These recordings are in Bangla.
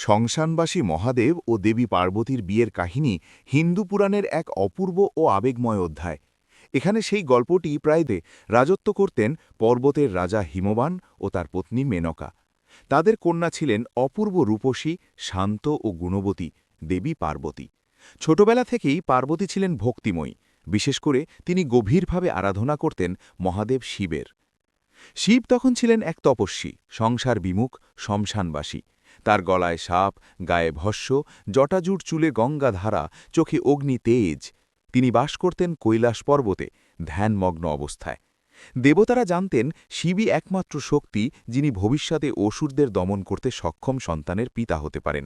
সংসানবাসী মহাদেব ও দেবী পার্বতীর বিয়ের কাহিনী হিন্দু পুরাণের এক অপূর্ব ও আবেগময় অধ্যায়। এখানে সেই গল্পটি রাজত্ব করতেন পর্বতের রাজা হিমবান ও তার পত্নী মেনকা। তাদের কন্যা ছিলেন অপূর্ব রূপসী, শান্ত ও গুণবতী দেবী পার্বতী। ছোটবেলা থেকেই পার্বতী ছিলেন ভক্তিময়ী, বিশেষ করে তিনি গভীরভাবে আরাধনা করতেন মহাদেব শিবের। শিব তখন ছিলেন এক তপস্বী, সংসার বিমুখ, শ্মশানবাসী। তার গলায় সাপ, গায়ে ভস্য, জটাজুট চুলে গঙ্গাধারা, চোখে অগ্নি তেজ। তিনি বাস করতেন কৈলাস পর্বতে, ধ্যানমগ্ন অবস্থায়। দেবতারা জানতেন শিবই একমাত্র শক্তি যিনি ভবিষ্যতে অসুরদের দমন করতে সক্ষম সন্তানের পিতা হতে পারেন।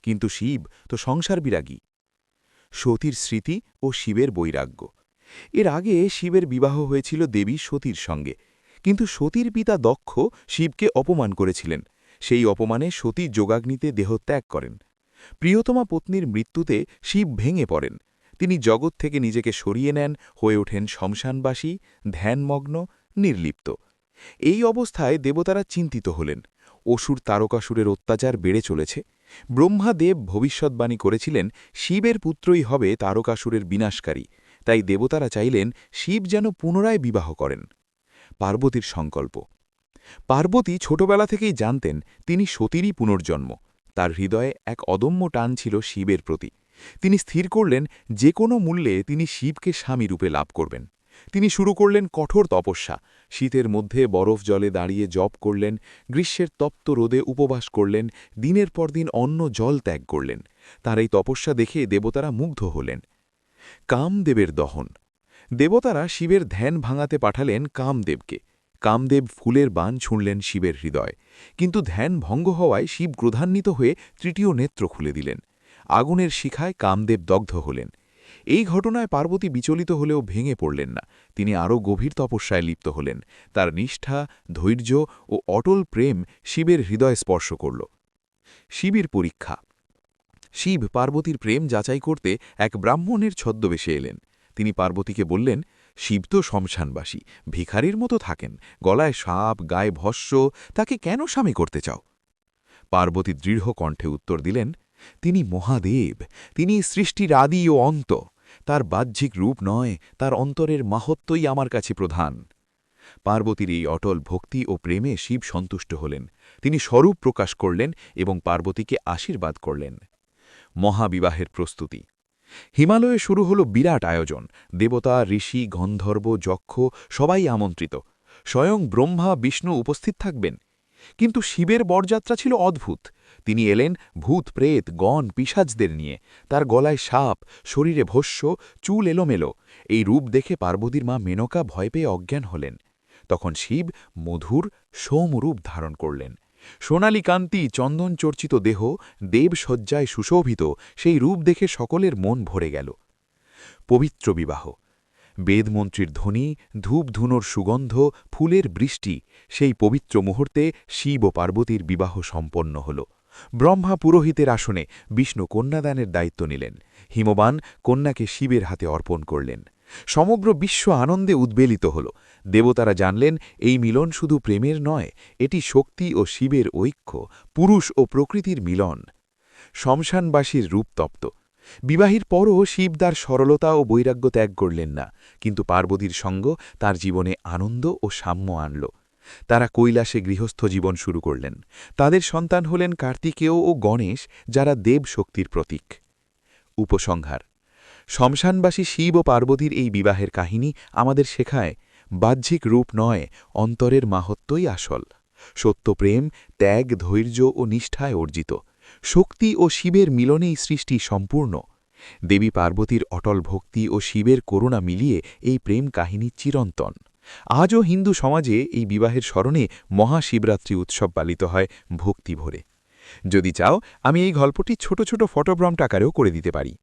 কিন্তু শিব তো সংসার বিরাগী। সতীর স্মৃতি ও শিবের বৈরাগ্য। এর আগে শিবের বিবাহ হয়েছিল দেবী সতীর সঙ্গে, কিন্তু সতীর পিতা দক্ষ শিবকে অপমান করেছিলেন। সেই অপমানে সতী যোগাগ্নিতে দেহত্যাগ করেন। প্রিয়তমা পত্নীর মৃত্যুতে শিব ভেঙে পড়েন। তিনি জগৎ থেকে নিজেকে সরিয়ে নেন, হয়ে ওঠেন শ্মশানবাসী, ধ্যানমগ্ন, নির্লিপ্ত। এই অবস্থায় দেবতারা চিন্তিত হলেন। অসুর তারকাসুরের অত্যাচার বেড়ে চলেছে। ব্রহ্মাদেব ভবিষ্যৎবাণী করেছিলেন শিবের পুত্রই হবে তারকাসুরের বিনাশকারী। তাই দেবতারা চাইলেন শিব যেন পুনরায় বিবাহ করেন। পার্বতীর সংকল্প। পার্বতী ছোটবেলা থেকেই জানতেন তিনি সতীরই পুনর্জন্ম। তার হৃদয়ে এক অদম্য টান ছিল শিবের প্রতি। তিনি স্থির করলেন যে কোনো মূল্যে তিনি শিবকে স্বামীরূপে লাভ করবেন। তিনি শুরু করলেন কঠোর তপস্যা। শীতের মধ্যে বরফ জলে দাঁড়িয়ে জপ করলেন, গ্রীষ্মের তপ্ত রোদে উপবাস করলেন, দিনের পর দিন অন্ন জল ত্যাগ করলেন। তার এই তপস্যা দেখে দেবতারা মুগ্ধ হলেন। কামদেবের দহন। দেবতারা শিবের ধ্যান ভাঙাতে পাঠালেন কামদেবকে। কামদেব ফুলের বাণ ছুঁড়লেন শিবের হৃদয়, কিন্তু ধ্যান ভঙ্গ হওয়ায় শিব ক্রোধান্বিত হয়ে তৃতীয় নেত্র খুলে দিলেন। আগুনের শিখায় কামদেব দগ্ধ হলেন। এই ঘটনায় পার্বতী বিচলিত হলেও ভেঙে পড়লেন না। তিনি আরও গভীর তপস্যায় লিপ্ত হলেন। তার নিষ্ঠা, ধৈর্য ও অটল প্রেম শিবের হৃদয় স্পর্শ করল। শিবের পরীক্ষা। শিব পার্বতীর প্রেম যাচাই করতে এক ব্রাহ্মণের ছদ্মবেশে এলেন। তিনি পার্বতীকে বললেন, শিব তো শ্মশানবাসী, ভিখারির মতো থাকেন, গলায় সাপ, গায়ে ভস্য, তাকে কেন স্বামী করতে চাও? পার্বতী দৃঢ় কণ্ঠে উত্তর দিলেন, তিনি মহাদেব, তিনি সৃষ্টির আদি ও অন্ত। তার বাহ্যিক রূপ নয়, তার অন্তরের মাহাত্ম্যই আমার কাছে প্রধান। পার্বতীর এই অটল ভক্তি ও প্রেমে শিব সন্তুষ্ট হলেন। তিনি স্বরূপ প্রকাশ করলেন এবং পার্বতীকে আশীর্বাদ করলেন। মহাবিবাহের প্রস্তুতি। হিমালয়ে শুরু হল বিরাট আয়োজন। দেবতা, ঋষি, গন্ধর্ব, যক্ষ সবাই আমন্ত্রিত। স্বয়ং ব্রহ্মা, বিষ্ণু উপস্থিত থাকবেন। কিন্তু শিবের বরযাত্রা ছিল অদ্ভুত। তিনি এলেন ভূত, প্রেত, গণ, পিশাচদের নিয়ে। তার গলায় সাপ, শরীরে ভস্য, চুল এলোমেলো। এই রূপ দেখে পার্বতীর মা মেনকা ভয় পেয়ে অজ্ঞান হলেন। তখন শিব মধুর সৌমরূপ ধারণ করলেন। সোনালী কান্তি, চন্দন চর্চিত দেহ, দেবসজ্জায় সুশোভিত, সেই রূপ দেখে সকলের মন ভরে গেল। পবিত্র বিবাহ। বেদমন্ত্রীর ধ্বনি, ধূপধুনোর সুগন্ধ, ফুলের বৃষ্টি। সেই পবিত্র মুহূর্তে শিব ও পার্বতীর বিবাহ সম্পন্ন হল। ব্রহ্মা পুরোহিতের আসনে, বিষ্ণু কন্যাদানের দায়িত্ব নিলেন। হিমবান কন্যাকে শিবের হাতে অর্পণ করলেন। সমগ্র বিশ্ব আনন্দে উদ্বেলিত হল। দেবতারা জানলেন এই মিলন শুধু প্রেমের নয়, এটি শক্তি ও শিবের ঐক্য, পুরুষ ও প্রকৃতির মিলন। শ্মশানবাসীর রূপতপ্ত। বিবাহের পরও শিব তার সরলতা ও বৈরাগ্য ত্যাগ করলেন না, কিন্তু পার্বতীর সঙ্গ তার জীবনে আনন্দ ও সাম্য আনল। তারা কৈলাসে গৃহস্থ জীবন শুরু করলেন। তাদের সন্তান হলেন কার্তিকেয় ও গণেশ, যারা দেব শক্তির প্রতীক। উপসংহার। শ্মশানবাসী শিব ও পার্বতীর এই বিবাহের কাহিনী আমাদের শেখায়, বাহ্যিক রূপ নয়, অন্তরের মাহাত্ম্যই আসল। সত্যপ্রেম, ত্যাগ, ধৈর্য ও নিষ্ঠায় অর্জিত। শক্তি ও শিবের মিলনেই সৃষ্টি সম্পূর্ণ। দেবী পার্বতীর অটল ভক্তি ও শিবের করুণা মিলিয়ে এই প্রেম কাহিনী চিরন্তন। আজও হিন্দু সমাজে এই বিবাহের স্মরণে মহাশিবরাত্রি উৎসব পালিত হয় ভক্তি ভরে। যদি চাও, আমি এই গল্পটি ছোট ছোট ফটোগ্রাফ আকারেও করে দিতে পারি।